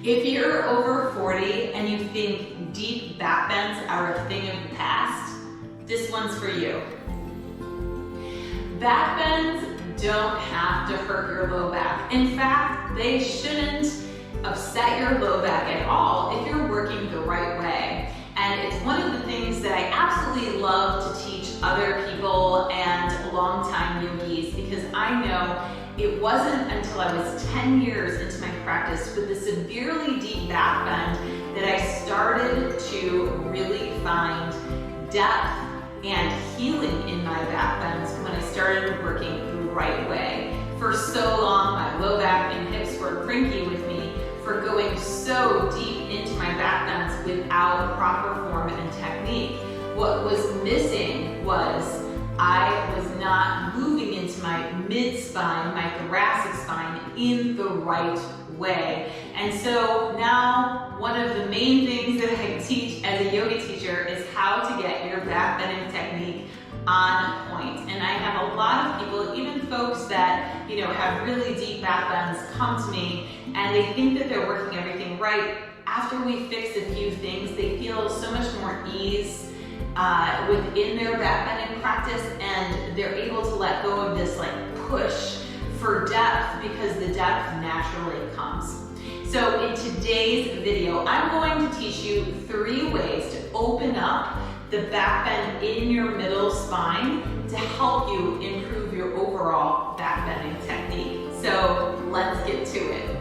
If you're over 40 and you think deep back bends are a thing of the past, this one's for you. Back bends don't have to hurt your low back. In fact, they shouldn't upset your low back at all if you're working the right way. And it's one of the things that I absolutely love to teach other people and longtime yogis, because I know it wasn't until I was 10 years into my practice with the severely deep back bend that I started to really find depth and healing in my back bends when I started working the right way. For so long, my low back and hips were cranky with me for going so deep into my back bends without proper form and technique. What was missing was I was not moving into my mid-spine, my thoracic spine, in the right way. And so now one of the main things that I teach as a yoga teacher is how to get your back bending technique on point. And I have a lot of people, even folks that have really deep back bends, come to me and they think that they're working everything right. After we fix a few things, they feel so much more ease within their back bending practice, and they're able to let go of this push for depth, because the depth naturally comes. So in today's video, I'm going to teach you 3 ways to open up the back bend in your middle spine to help you improve your overall back bending technique. So let's get to it.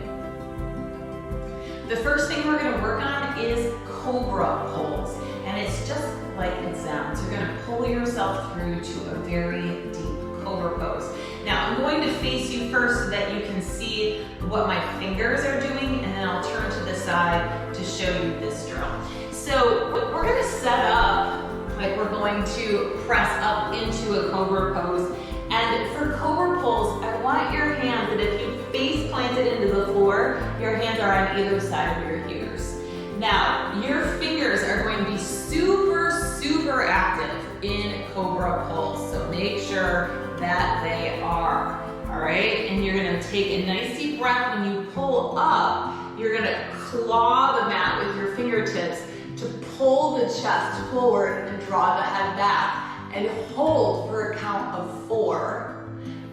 The first thing we're going to work on is Cobra pulls. And it's just like it sounds. You're going to pull yourself through to a very deep Cobra pose. Now I'm going to face you first so that you can see what my fingers are doing, and then I'll turn to the side to show you this drill. So we're going to set up like we're going to press up into a Cobra pose. And for Cobra pulls, I want your hands, that if you face planted into the floor, your hands are on either side of your ears. Now, your fingers are going to be super, super active in Cobra pulls, so make sure that they are, all right? And you're gonna take a nice deep breath. When you pull up, you're gonna claw the mat with your fingertips to pull the chest forward and draw the head back, and hold for a count of 4,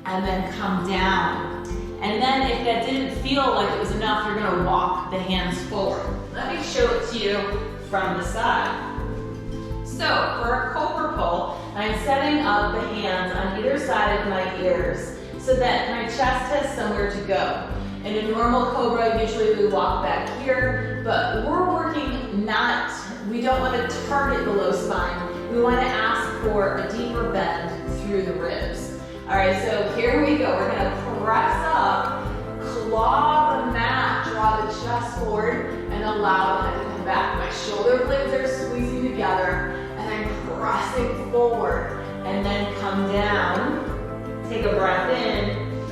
and then come down. And then if that didn't feel like it was enough, you're gonna walk the hands forward. Let me show it to you from the side. So for a Cobra pull, I'm setting up the hands on either side of my ears so that my chest has somewhere to go. In a normal Cobra, usually we walk back here, but we're working we don't want to target the low spine. We want to ask for a deeper bend through the ribs. All right, so here we go. We're gonna press up, claw the mat, draw the chest forward, and allow the head to come back. My shoulder blades are squeezing together, and I'm pressing forward, and then come down. Take a breath in,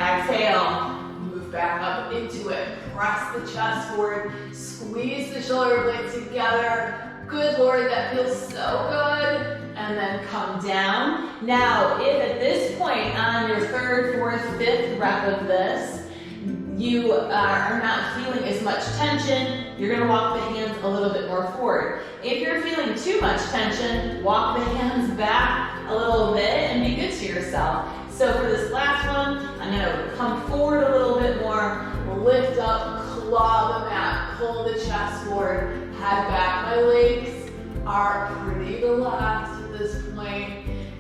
exhale, move back up into it. Press the chest forward, squeeze the shoulder blades together. Good Lord, that feels so good. And then come down. Now, if at this point on your 3rd, 4th, 5th rep of this, you are not feeling as much tension, you're gonna walk the hands a little bit more forward. If you're feeling too much tension, walk the hands back a little bit and be good to yourself. So for this last one, I'm gonna come forward a little bit more, lift up, claw the mat, pull the chest forward, head back. My legs are pretty relaxed at this point,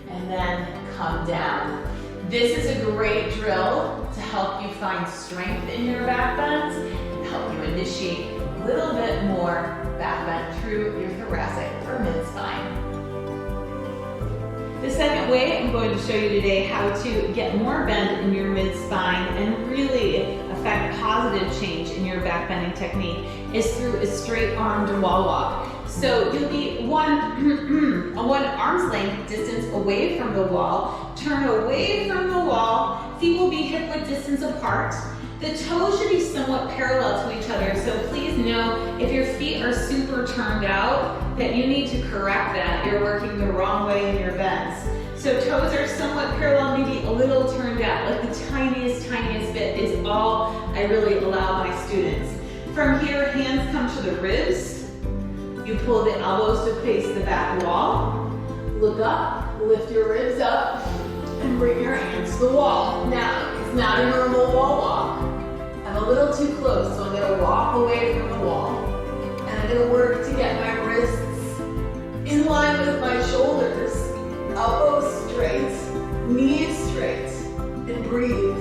and then come down. This is a great drill to help you find strength in your back bends and help you initiate a little bit more back bend through your thoracic or mid-spine. The second way I'm going to show you today how to get more bend in your mid-spine and really affect positive change in your back bending technique is through a straight-armed wall walk. So you'll be one arm's length distance away from the wall, turn away from the wall, feet will be hip-width distance apart. The toes should be somewhat parallel to each other, so please know if your feet are super turned out that you need to correct that. You're working the wrong way in your bends. So toes are somewhat parallel, maybe a little turned out, like the tiniest bit is all I really allow my students. From here, hands come to the ribs. You pull the elbows to face the back wall. Look up, lift your ribs up, and bring your hands to the wall. Now, it's not a normal wall walk. I'm a little too close, so I'm gonna walk away from the wall. And I'm gonna work to get my wrists in line with my shoulders. Elbows straight, knees straight, and breathe.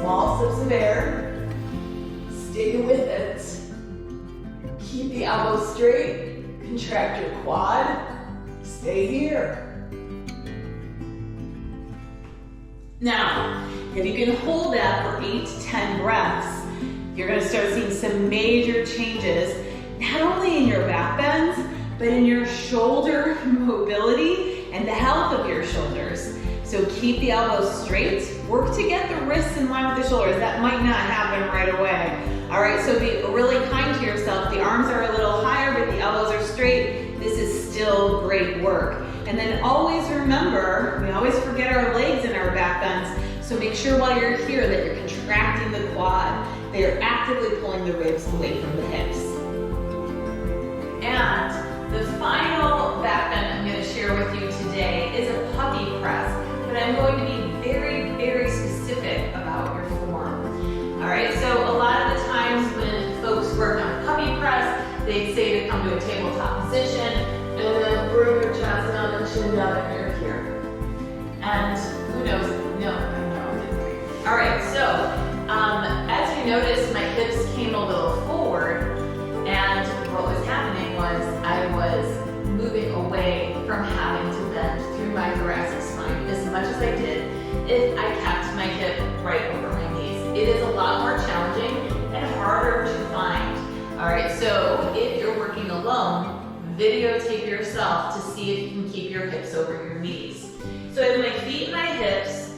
Small sips of air. Stay with it. Keep the elbows straight. Contract your quad. Stay here. Now, if you can hold that for 8 to 10 breaths, you're going to start seeing some major changes, not only in your back bends, but in your shoulder mobility and the health of your shoulders. So keep the elbows straight. Work to get the wrists in line with the shoulders. That might not happen right away. All right, so be really kind to yourself. The arms are a little higher, but the elbows are straight. This is still great work. And then always remember, we always forget our legs in our back bends. So make sure while you're here that you're contracting the quad, that you're actively pulling the ribs away from the hips. And the final back bend I'm going to share with you today is a puppy press. But I'm going to be very, very specific about your form. All right, so a lot of the times when folks work on puppy press, they say to come to a tabletop position and then bring your chest down and chin down and you're here. And who knows? No, I know. All right, so as you notice, my hips came a little forward, and what was happening was I was moving away from having to bend through my thoracic spine as much as I did if I kept my hip right over my knees. It is a lot more challenging and harder to find. All right, so if you're working alone, videotape yourself to see if you can keep your hips over your knees. So I have my feet and my hips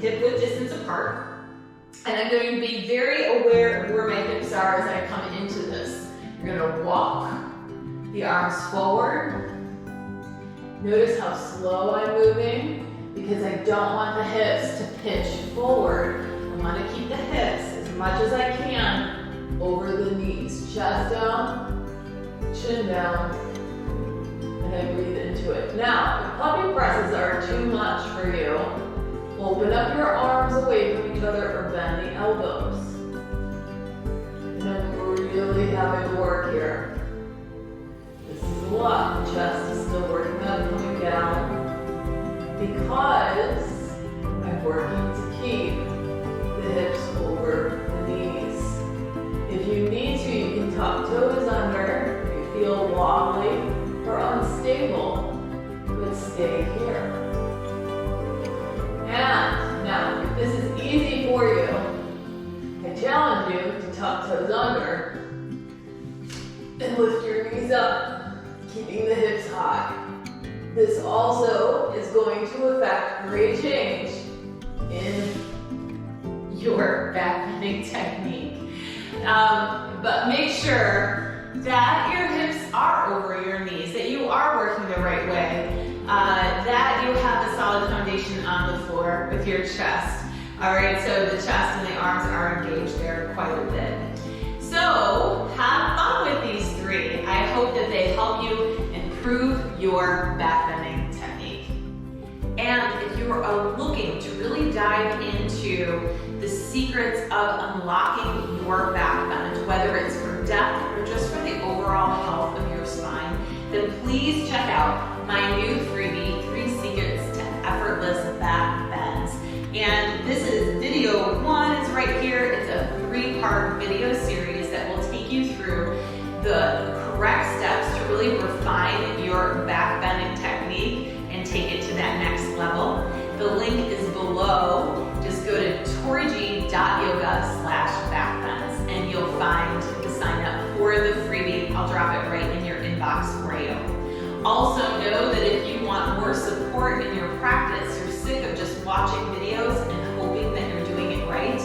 hip width distance apart, and I'm going to be very aware of where my hips are as I come into this. You're going to walk the arms forward. Notice how slow I'm moving because I don't want the hips to pitch forward. I want to keep the hips as much as I can over the knees. Chest down, chin down, and I breathe into it. Now, if puppy presses are too much for you, open up your arms away from each other or bend the elbows. And I'm really having to work here. This is a lot. The chest is still working on coming down because I'm working to keep the hips over the knees. If you need to, you can tuck toes under if you feel wobbly or unstable, but stay here. And now, if this is easy for you, I challenge you to tuck toes under and lift your knees up, keeping the hips high. This also is going to affect great change in your back bending technique. But make sure that your hips are over your knees, that you are working the right way, that you have a solid foundation on the floor with your chest. All right, so the chest and the arms are engaged there quite a bit. So have fun with these three. I hope that they help you improve your back bending technique. And if you are looking to really dive into the secrets of unlocking your back bend, whether it's for depth or just for the overall health of your spine, then please check out my new freebie, 3 Secrets to Effortless Back Bends. And this is video 1, it's right here. It's a 3-part video series that will take you through the correct steps to really refine your back bending technique and take it to that next level. The link is below. Just go to toriG.yoga/backbends and you'll find the sign up for the freebie. I'll drop it right in your inbox for you. Also know that if you want more support in your practice, you're sick of just watching videos and hoping that you're doing it right,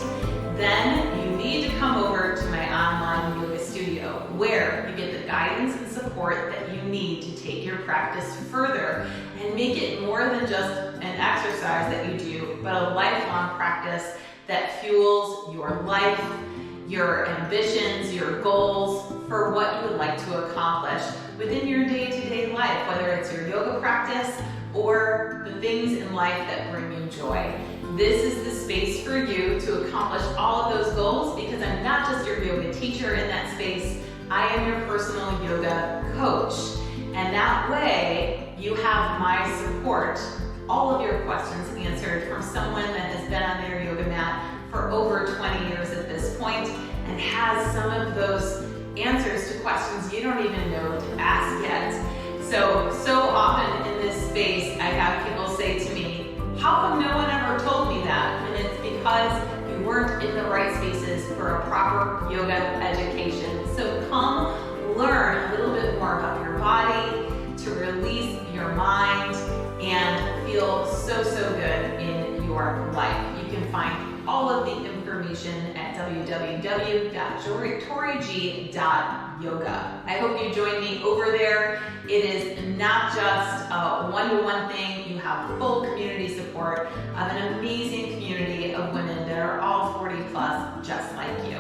then you need to come over to my online yoga studio where you get the guidance and support that you need to take your practice further and make it more than just an exercise that you do, but a lifelong practice that fuels your life, your ambitions, your goals for what you would like to accomplish within your day-to-day life, whether it's your yoga practice or the things in life that bring you joy. This is the space for you to accomplish all of those goals, because I'm not just your yoga teacher in that space, I am your personal yoga coach. And that way you have my support, all of your questions answered from someone that has been on their yoga mat for over 20 years at this point and has some of those answers to questions you don't even know to ask yet. So often in this space, I have people say to me, how come no one ever told me that? And it's because you weren't in the right spaces for a proper yoga education. So come learn a little bit more about your body, to release your mind, and feel so good in your life. You can find all of the information at www.torig.yoga. I hope you join me over there. It is not just a one-to-one thing. You have full community support of an amazing community of women that are all 40 plus, just like you.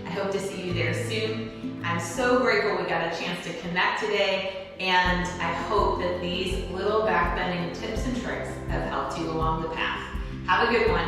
I hope to see you there soon. I'm so grateful we got a chance to connect today, and I hope that these little backbending tips and tricks have helped you along the path. Have a good one.